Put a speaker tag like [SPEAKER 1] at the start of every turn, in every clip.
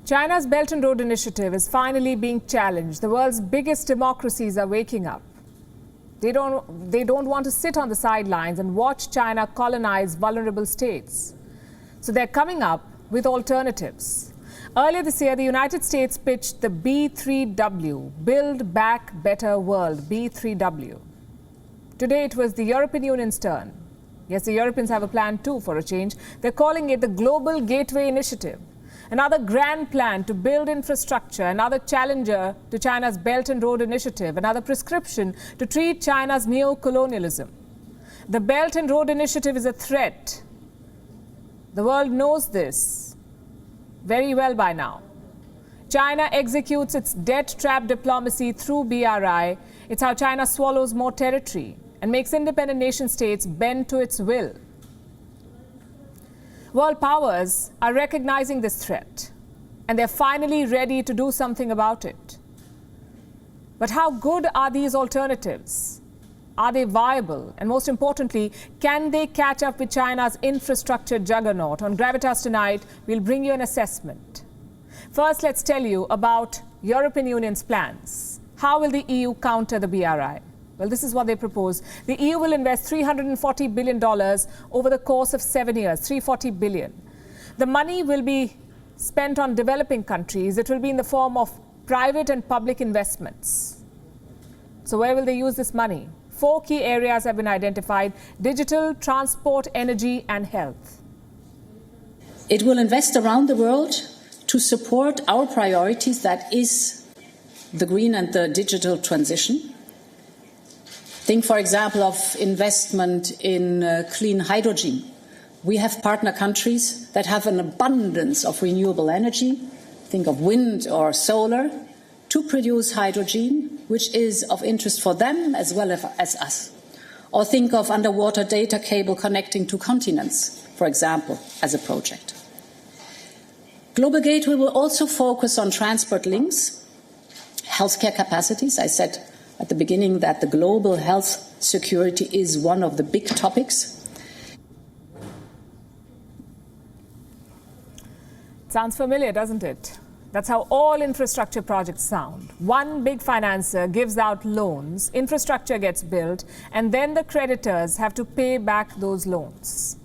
[SPEAKER 1] China's Belt and Road Initiative is finally being challenged. The world's biggest democracies are waking up. They don't want to sit on the sidelines and watch China colonize vulnerable states. So they're coming up with alternatives. Earlier this year, the United States pitched the B3W, Build Back Better World, B3W. Today it was the European Union's turn. Yes, the Europeans have a plan too for a change. They're calling it the Global Gateway Initiative. Another grand plan to build infrastructure, another challenger to China's Belt and Road Initiative, another prescription to treat China's neo-colonialism. The Belt and Road Initiative is a threat. The world knows this very well by now. China executes its debt-trap diplomacy through BRI. It's how China swallows more territory and makes independent nation-states bend to its will. World powers are recognizing this threat, and they're finally ready to do something about it. But how good are these alternatives? Are they viable? And most importantly, can they catch up with China's infrastructure juggernaut? On Gravitas tonight, we'll bring you an assessment. First, let's tell you about European Union's plans. How will the EU counter the BRI? Well, this is what they propose. The EU will invest $340 billion over the course of 7 years, $340 billion. The money will be spent on developing countries. It will be in the form of private and public investments. So where will they use this money? 4 key areas have been identified: digital, transport, energy, and health.
[SPEAKER 2] It will invest around the world to support our priorities, that is the green and the digital transition. Think, for example, of investment in clean hydrogen. We have partner countries that have an abundance of renewable energy. Think of wind or solar to produce hydrogen, which is of interest for them as well as us. Or think of underwater data cable connecting to continents, for example, as a project. Global Gateway will also focus on transport links, healthcare capacities. I said at the beginning that the global health security is one of the big topics.
[SPEAKER 1] Sounds familiar, doesn't it? That's how all infrastructure projects sound. One big financier gives out loans, infrastructure gets built, and then the creditors have to pay back those loans.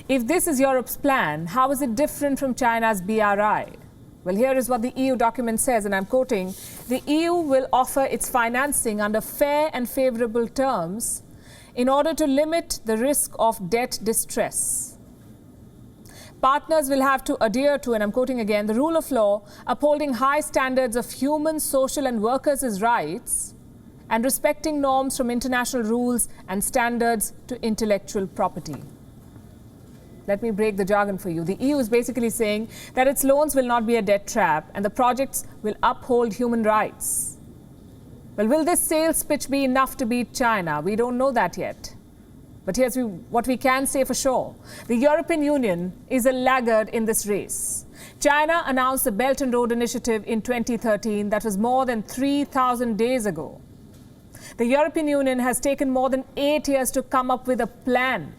[SPEAKER 1] If this is Europe's plan, how is it different from China's BRI? Well, here is what the EU document says, and I'm quoting: the EU will offer its financing under fair and favorable terms in order to limit the risk of debt distress. Partners will have to adhere to, and I'm quoting again, the rule of law, upholding high standards of human, social, and workers' rights, and respecting norms from international rules and standards to intellectual property. Let me break the jargon for you. The EU is basically saying that its loans will not be a debt trap and the projects will uphold human rights. Well, will this sales pitch be enough to beat China? We don't know that yet. But here's what we can say for sure. The European Union is a laggard in this race. China announced the Belt and Road Initiative in 2013. That was more than 3,000 days ago. The European Union has taken more than 8 years to come up with a plan.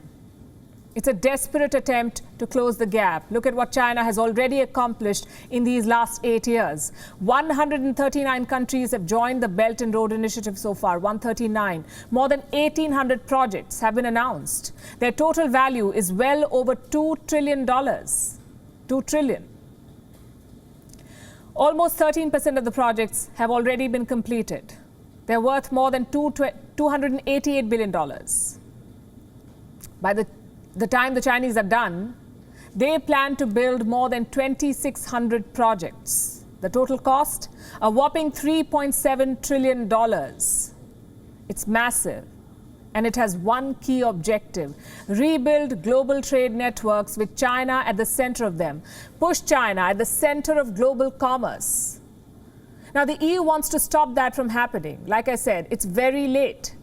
[SPEAKER 1] It's a desperate attempt to close the gap. Look at what China has already accomplished in these last 8 years. 139 countries have joined the Belt and Road Initiative so far, 139. More than 1,800 projects have been announced. Their total value is well over $2 trillion. $2 trillion. Almost 13% of the projects have already been completed. They're worth more than $288 billion. By the time the Chinese are done, they plan to build more than 2,600 projects. The total cost, a whopping $3.7 trillion. It's massive, and it has one key objective: rebuild global trade networks with China at the center of them, push China at the center of global commerce. Now, the EU wants to stop that from happening. Like I said, it's very late.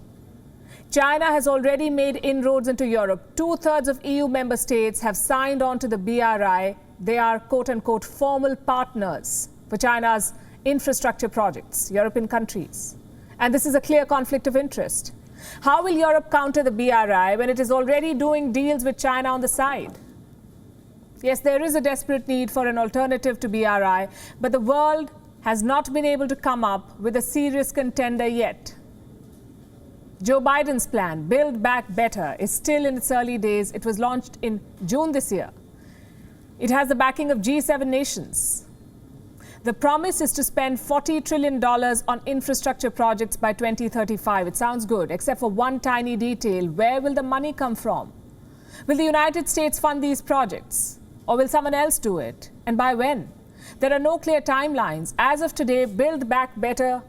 [SPEAKER 1] China has already made inroads into Europe. 2/3 of EU member states have signed on to the BRI. They are, quote-unquote, formal partners for China's infrastructure projects, European countries. And this is a clear conflict of interest. How will Europe counter the BRI when it is already doing deals with China on the side? Yes, there is a desperate need for an alternative to BRI, but the world has not been able to come up with a serious contender yet. Joe Biden's plan, Build Back Better, is still in its early days. It was launched in June this year. It has the backing of G7 nations. The promise is to spend $40 trillion on infrastructure projects by 2035. It sounds good, except for one tiny detail. Where will the money come from? Will the United States fund these projects? Or will someone else do it? And by when? There are no clear timelines. As of today, Build Back Better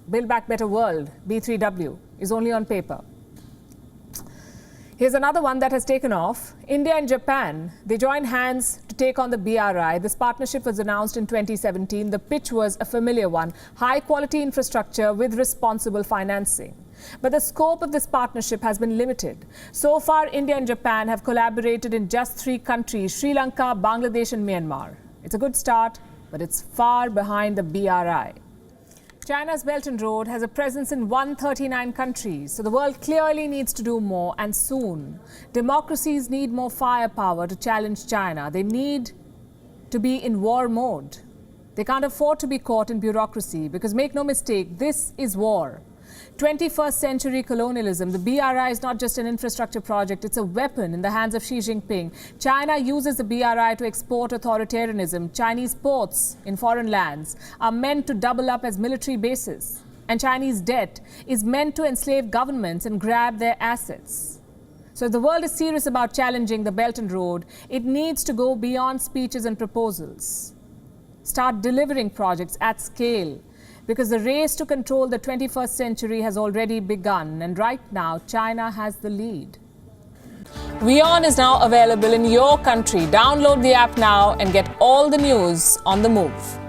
[SPEAKER 1] World, B3W, is only on paper. Here's another one that has taken off. India and Japan, they join hands to take on the BRI. This partnership was announced in 2017. The pitch was a familiar one: high-quality infrastructure with responsible financing. But the scope of this partnership has been limited. So far, India and Japan have collaborated in just 3 countries: Sri Lanka, Bangladesh and Myanmar. It's a good start, but it's far behind the BRI. China's Belt and Road has a presence in 139 countries, so the world clearly needs to do more, and soon. Democracies need more firepower to challenge China. They need to be in war mode. They can't afford to be caught in bureaucracy, because make no mistake, this is war. 21st century colonialism. The BRI is not just an infrastructure project, it's a weapon in the hands of Xi Jinping. China uses the BRI to export authoritarianism. Chinese ports in foreign lands are meant to double up as military bases. And Chinese debt is meant to enslave governments and grab their assets. So if the world is serious about challenging the Belt and Road, it needs to go beyond speeches and proposals. Start delivering projects at scale, because the race to control the 21st century has already begun, and right now China has the lead. WION is now available in your country. Download the app now and get all the news on the move.